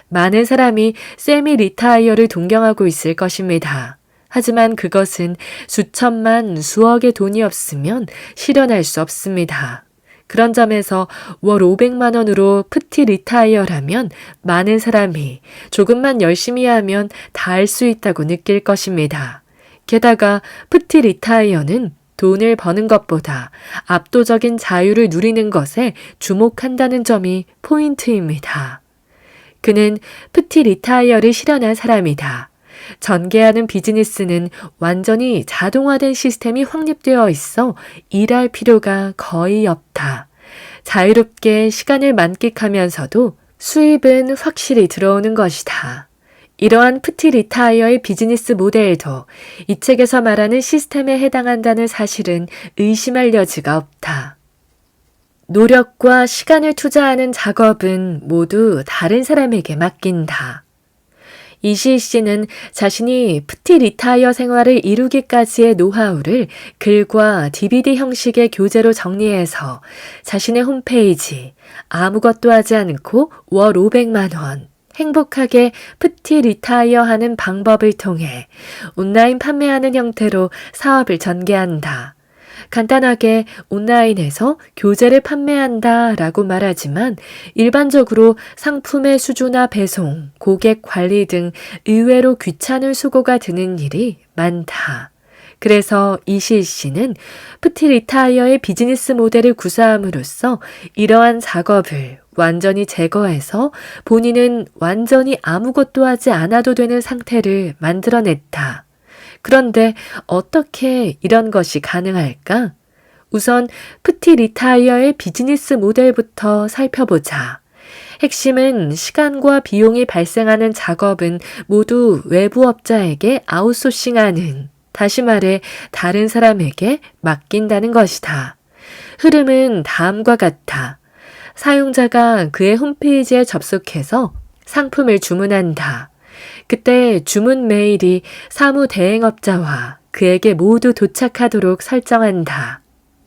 많은 사람이 세미 리타이어를 동경하고 있을 것입니다. 하지만 그것은 수천만, 수억의 돈이 없으면 실현할 수 없습니다. 그런 점에서 월 500만 원으로 프티 리타이어라면 많은 사람이 조금만 열심히 하면 다 할 수 있다고 느낄 것입니다. 게다가 프티 리타이어는 돈을 버는 것보다 압도적인 자유를 누리는 것에 주목한다는 점이 포인트입니다. 그는 프티 리타이어를 실현한 사람이다. 전개하는 비즈니스는 완전히 자동화된 시스템이 확립되어 있어 일할 필요가 거의 없다. 자유롭게 시간을 만끽하면서도 수입은 확실히 들어오는 것이다. 이러한 프티 리타이어의 비즈니스 모델도 이 책에서 말하는 시스템에 해당한다는 사실은 의심할 여지가 없다. 노력과 시간을 투자하는 작업은 모두 다른 사람에게 맡긴다. 이시희 씨는 자신이 프티 리타이어 생활을 이루기까지의 노하우를 글과 DVD 형식의 교재로 정리해서 자신의 홈페이지 아무것도 하지 않고 월 500만 원 행복하게 프티 리타이어 하는 방법을 통해 온라인 판매하는 형태로 사업을 전개한다. 간단하게 온라인에서 교재를 판매한다 라고 말하지만 일반적으로 상품의 수주나 배송, 고객 관리 등 의외로 귀찮은 수고가 드는 일이 많다. 그래서 이시희 씨는 프티 리타이어의 비즈니스 모델을 구사함으로써 이러한 작업을 완전히 제거해서 본인은 완전히 아무것도 하지 않아도 되는 상태를 만들어냈다. 그런데 어떻게 이런 것이 가능할까? 우선 프티 리타이어의 비즈니스 모델부터 살펴보자. 핵심은 시간과 비용이 발생하는 작업은 모두 외부 업자에게 아웃소싱하는, 다시 말해 다른 사람에게 맡긴다는 것이다. 흐름은 다음과 같아. 사용자가 그의 홈페이지에 접속해서 상품을 주문한다. 그때 주문 메일이 사무 대행업자와 그에게 모두 도착하도록 설정한다.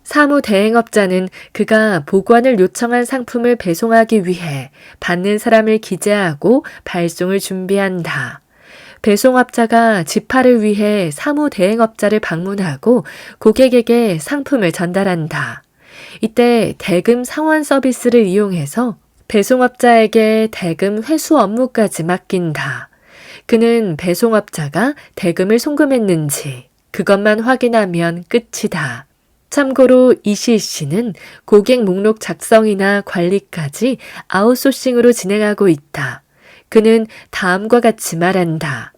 사무 대행업자는 그가 보관을 요청한 상품을 배송하기 위해 받는 사람을 기재하고 발송을 준비한다. 배송업자가 집화를 위해 사무 대행업자를 방문하고 고객에게 상품을 전달한다. 이때 대금 상환 서비스를 이용해서 배송업자에게 대금 회수 업무까지 맡긴다. 그는 배송업자가 대금을 송금했는지 그것만 확인하면 끝이다. 참고로 이시희 씨는 고객 목록 작성이나 관리까지 아웃소싱으로 진행하고 있다. 그는 다음과 같이 말한다.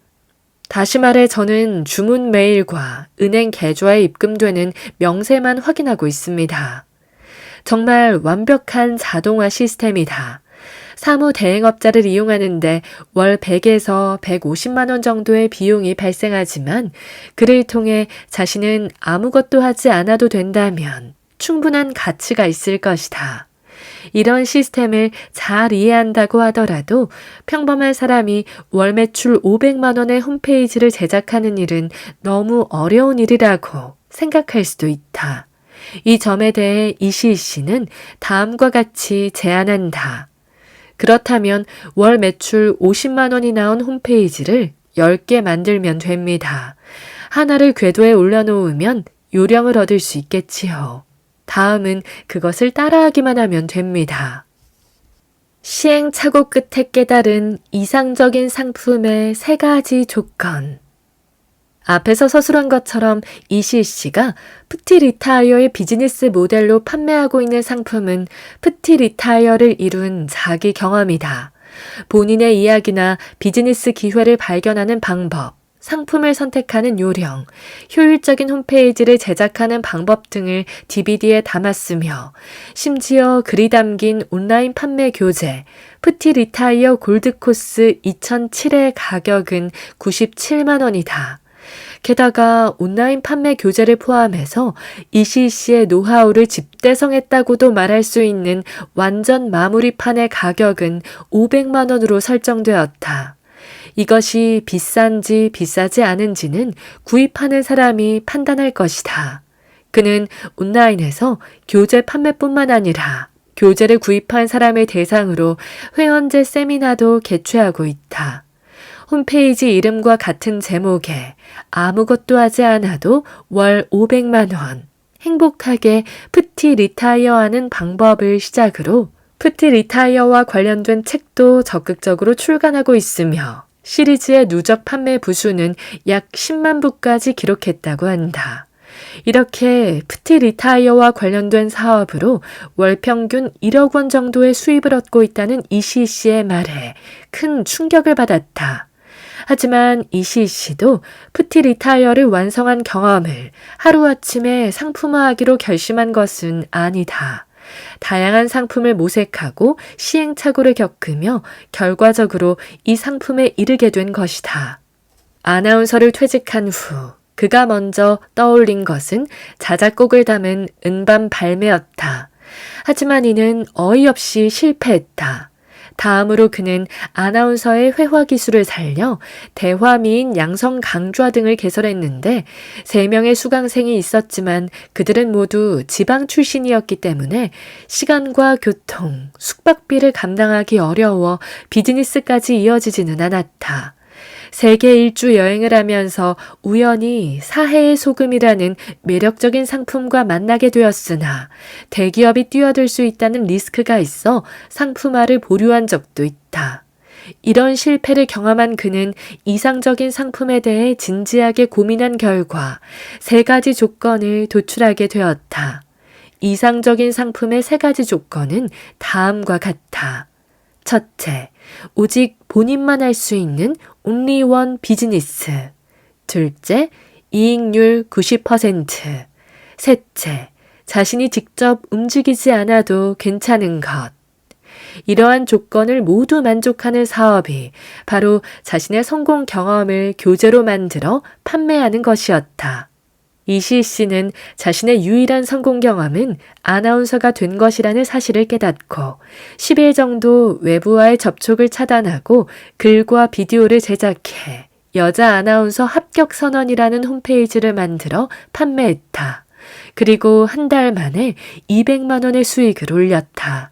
다시 말해 저는 주문 메일과 은행 계좌에 입금되는 명세만 확인하고 있습니다. 정말 완벽한 자동화 시스템이다. 사무 대행업자를 이용하는데 월 100에서 150만 원 정도의 비용이 발생하지만 그를 통해 자신은 아무것도 하지 않아도 된다면 충분한 가치가 있을 것이다. 이런 시스템을 잘 이해한다고 하더라도 평범한 사람이 월 매출 500만 원의 홈페이지를 제작하는 일은 너무 어려운 일이라고 생각할 수도 있다. 이 점에 대해 이시희 씨는 다음과 같이 제안한다. 그렇다면 월 매출 50만 원이 나온 홈페이지를 10개 만들면 됩니다. 하나를 궤도에 올려놓으면 요령을 얻을 수 있겠지요. 다음은 그것을 따라하기만 하면 됩니다. 시행착오 끝에 깨달은 이상적인 상품의 3가지 조건. 앞에서 서술한 것처럼 이시희 씨가 프티 리타이어의 비즈니스 모델로 판매하고 있는 상품은 프티 리타이어를 이룬 자기 경험이다. 본인의 이야기나 비즈니스 기회를 발견하는 방법, 상품을 선택하는 요령, 효율적인 홈페이지를 제작하는 방법 등을 DVD에 담았으며 심지어 글이 담긴 온라인 판매 교재 프티 리타이어 골드 코스 2007의 가격은 97만 원이다. 게다가 온라인 판매 교재를 포함해서 이시희 씨의 노하우를 집대성했다고도 말할 수 있는 완전 마무리판의 가격은 500만 원으로 설정되었다. 이것이 비싼지 비싸지 않은지는 구입하는 사람이 판단할 것이다. 그는 온라인에서 교재 판매뿐만 아니라 교재를 구입한 사람을 대상으로 회원제 세미나도 개최하고 있다. 홈페이지 이름과 같은 제목에 아무것도 하지 않아도 월 500만 원, 행복하게 푸티 리타이어하는 방법을 시작으로 푸티 리타이어와 관련된 책도 적극적으로 출간하고 있으며 시리즈의 누적 판매 부수는 약 10만 부까지 기록했다고 한다. 이렇게 푸티 리타이어와 관련된 사업으로 월 평균 1억 원 정도의 수입을 얻고 있다는 이시 씨의 말에 큰 충격을 받았다. 하지만 이시 씨도 푸티 리타이어를 완성한 경험을 하루아침에 상품화하기로 결심한 것은 아니다. 다양한 상품을 모색하고 시행착오를 겪으며 결과적으로 이 상품에 이르게 된 것이다. 아나운서를 퇴직한 후 그가 먼저 떠올린 것은 자작곡을 담은 음반 발매였다. 하지만 이는 어이없이 실패했다. 다음으로 그는 아나운서의 회화 기술을 살려 대화미인 양성 강좌 등을 개설했는데 3명의 수강생이 있었지만 그들은 모두 지방 출신이었기 때문에 시간과 교통, 숙박비를 감당하기 어려워 비즈니스까지 이어지지는 않았다. 세계 일주 여행을 하면서 우연히 사해의 소금이라는 매력적인 상품과 만나게 되었으나 대기업이 뛰어들 수 있다는 리스크가 있어 상품화를 보류한 적도 있다. 이런 실패를 경험한 그는 이상적인 상품에 대해 진지하게 고민한 결과 3가지 조건을 도출하게 되었다. 이상적인 상품의 3가지 조건은 다음과 같다. 첫째, 오직 본인만 할 수 있는 only one 비즈니스. 둘째, 이익률 90%. 셋째, 자신이 직접 움직이지 않아도 괜찮은 것. 이러한 조건을 모두 만족하는 사업이 바로 자신의 성공 경험을 교재로 만들어 판매하는 것이었다. 이시 씨는 자신의 유일한 성공 경험은 아나운서가 된 것이라는 사실을 깨닫고 10일 정도 외부와의 접촉을 차단하고 글과 비디오를 제작해 여자 아나운서 합격 선언이라는 홈페이지를 만들어 판매했다. 그리고 한 달 만에 200만 원의 수익을 올렸다.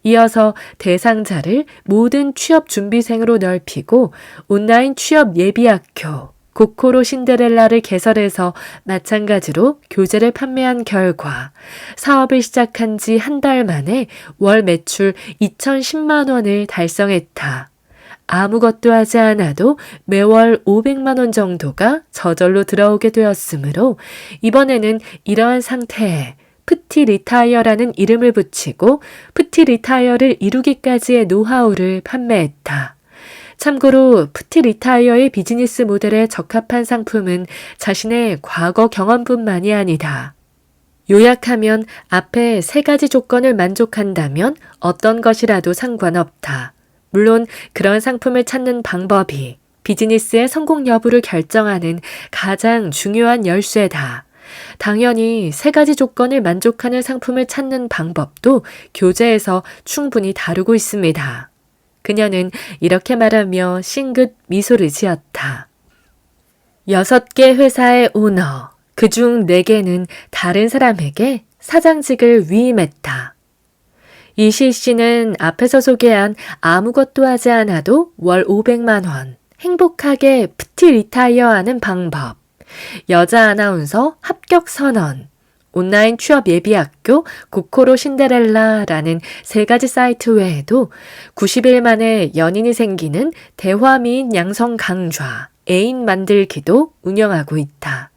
이어서 대상자를 모든 취업 준비생으로 넓히고 온라인 취업 예비학교 고코로 신데렐라를 개설해서 마찬가지로 교재를 판매한 결과 사업을 시작한 지 한 달 만에 월 매출 2,010만 원을 달성했다. 아무것도 하지 않아도 매월 500만 원 정도가 저절로 들어오게 되었으므로 이번에는 이러한 상태에 푸티 리타이어라는 이름을 붙이고 푸티 리타이어를 이루기까지의 노하우를 판매했다. 참고로 푸티 리타이어의 비즈니스 모델에 적합한 상품은 자신의 과거 경험뿐만이 아니다. 요약하면 앞에 3가지 조건을 만족한다면 어떤 것이라도 상관없다. 물론 그런 상품을 찾는 방법이 비즈니스의 성공 여부를 결정하는 가장 중요한 열쇠다. 당연히 3가지 조건을 만족하는 상품을 찾는 방법도 교재에서 충분히 다루고 있습니다. 그녀는 이렇게 말하며 싱긋 미소를 지었다. 6개 회사의 오너, 그중 4개는 다른 사람에게 사장직을 위임했다. 이시 씨는 앞에서 소개한 아무것도 하지 않아도 월 500만 원, 행복하게 푸티 리타이어하는 방법, 여자 아나운서 합격 선언, 온라인 취업 예비학교 고코로 신데렐라라는 3가지 사이트 외에도 90일 만에 연인이 생기는 대화미인 양성 강좌, 애인 만들기도 운영하고 있다.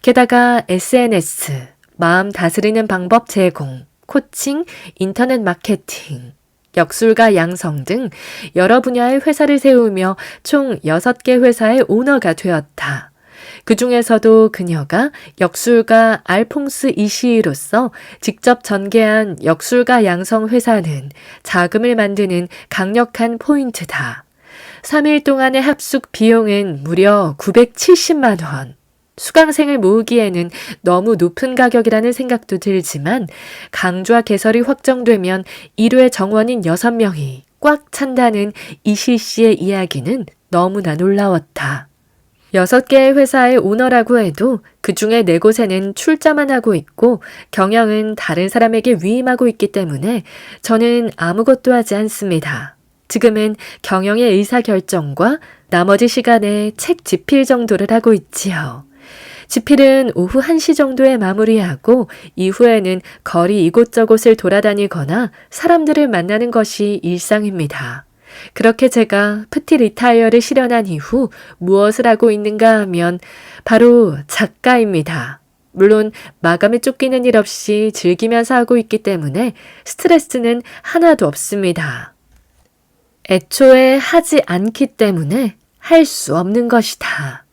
게다가 SNS, 마음 다스리는 방법 제공, 코칭, 인터넷 마케팅, 역술가 양성 등 여러 분야의 회사를 세우며 총 6개 회사의 오너가 되었다. 그 중에서도 그녀가 역술가 알퐁스 이시이로서 직접 전개한 역술가 양성 회사는 자금을 만드는 강력한 포인트다. 3일 동안의 합숙 비용은 무려 970만 원. 수강생을 모으기에는 너무 높은 가격이라는 생각도 들지만 강좌 개설이 확정되면 1회 정원인 6명이 꽉 찬다는 이시 씨의 이야기는 너무나 놀라웠다. 6개의 회사의 오너라고 해도 그중에 4곳에는 출자만 하고 있고 경영은 다른 사람에게 위임하고 있기 때문에 저는 아무것도 하지 않습니다. 지금은 경영의 의사결정과 나머지 시간에 책 집필 정도를 하고 있지요. 집필은 오후 1시 정도에 마무리하고 이후에는 거리 이곳저곳을 돌아다니거나 사람들을 만나는 것이 일상입니다. 그렇게 제가 프티 리타이어를 실현한 이후 무엇을 하고 있는가 하면 바로 작가입니다. 물론 마감에 쫓기는 일 없이 즐기면서 하고 있기 때문에 스트레스는 하나도 없습니다. 애초에 하지 않기 때문에 할 수 없는 것이다.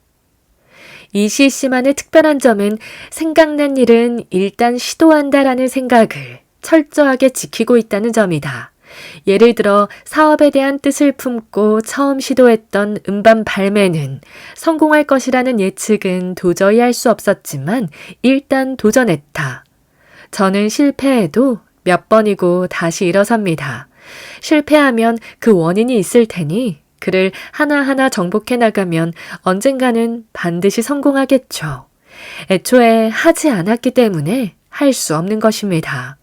이 시씨만의 특별한 점은 생각난 일은 일단 시도한다라는 생각을 철저하게 지키고 있다는 점이다. 예를 들어 사업에 대한 뜻을 품고 처음 시도했던 음반 발매는 성공할 것이라는 예측은 도저히 할 수 없었지만 일단 도전했다. 저는 실패해도 몇 번이고 다시 일어섭니다. 실패하면 그 원인이 있을 테니 그를 하나하나 정복해 나가면 언젠가는 반드시 성공하겠죠. 애초에 하지 않았기 때문에 할 수 없는 것입니다.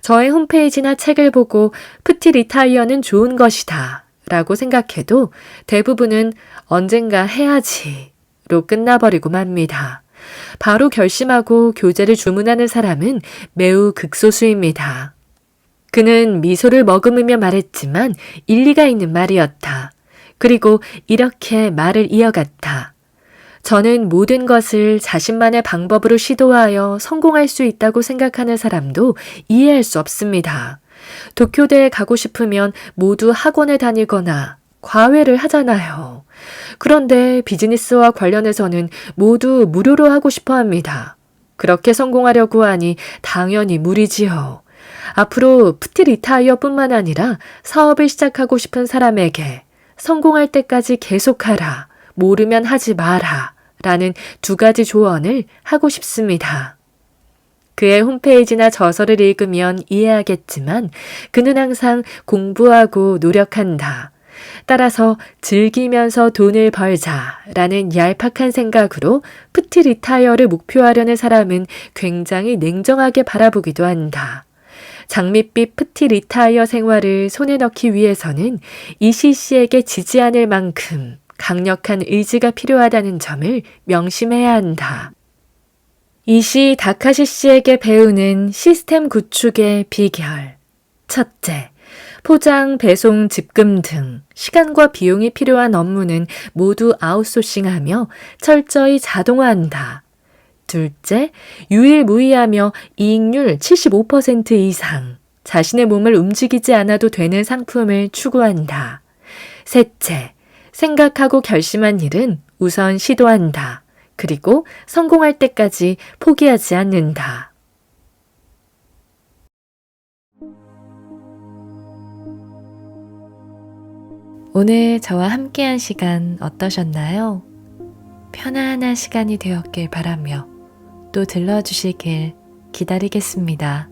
저의 홈페이지나 책을 보고 프티 리타이어는 좋은 것이다 라고 생각해도 대부분은 언젠가 해야지로 끝나버리고 맙니다. 바로 결심하고 교재를 주문하는 사람은 매우 극소수입니다. 그는 미소를 머금으며 말했지만 일리가 있는 말이었다. 그리고 이렇게 말을 이어갔다. 저는 모든 것을 자신만의 방법으로 시도하여 성공할 수 있다고 생각하는 사람도 이해할 수 없습니다. 도쿄대에 가고 싶으면 모두 학원에 다니거나 과외를 하잖아요. 그런데 비즈니스와 관련해서는 모두 무료로 하고 싶어 합니다. 그렇게 성공하려고 하니 당연히 무리지요. 앞으로 프티 리타이어뿐만 아니라 사업을 시작하고 싶은 사람에게 성공할 때까지 계속하라, 모르면 하지 마라 라는 2가지 조언을 하고 싶습니다. 그의 홈페이지나 저서를 읽으면 이해하겠지만 그는 항상 공부하고 노력한다. 따라서 즐기면서 돈을 벌자라는 얄팍한 생각으로 프티 리타이어를 목표하려는 사람은 굉장히 냉정하게 바라보기도 한다. 장밋빛 프티 리타이어 생활을 손에 넣기 위해서는 이시씨에게 지지 않을 만큼 강력한 의지가 필요하다는 점을 명심해야 한다. 이시 다카시 씨에게 배우는 시스템 구축의 비결. 첫째, 포장, 배송, 집금 등 시간과 비용이 필요한 업무는 모두 아웃소싱하며 철저히 자동화한다. 둘째, 유일무이하며 이익률 75% 이상, 자신의 몸을 움직이지 않아도 되는 상품을 추구한다. 셋째, 생각하고 결심한 일은 우선 시도한다. 그리고 성공할 때까지 포기하지 않는다. 오늘 저와 함께한 시간 어떠셨나요? 편안한 시간이 되었길 바라며 또 들러주시길 기다리겠습니다.